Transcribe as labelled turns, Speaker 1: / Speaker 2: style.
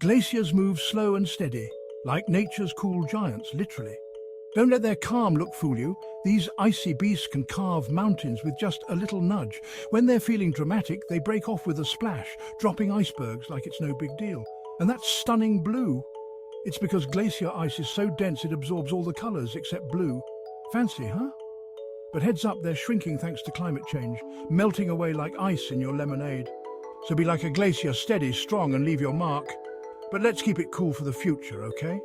Speaker 1: Glaciers move slow and steady, like nature's cool giants, literally. Don't let their calm look fool you. These icy beasts can carve mountains with just a little nudge. When they're feeling dramatic, they break off with a splash, dropping icebergs like it's no big deal. And that's stunning blue. It's because glacier ice is so dense it absorbs all the colours except blue. Fancy, huh? But heads up, they're shrinking thanks to climate change, melting away like ice in your lemonade. So be like a glacier, steady, strong, and leave your mark. But let's keep it cool for the future, okay?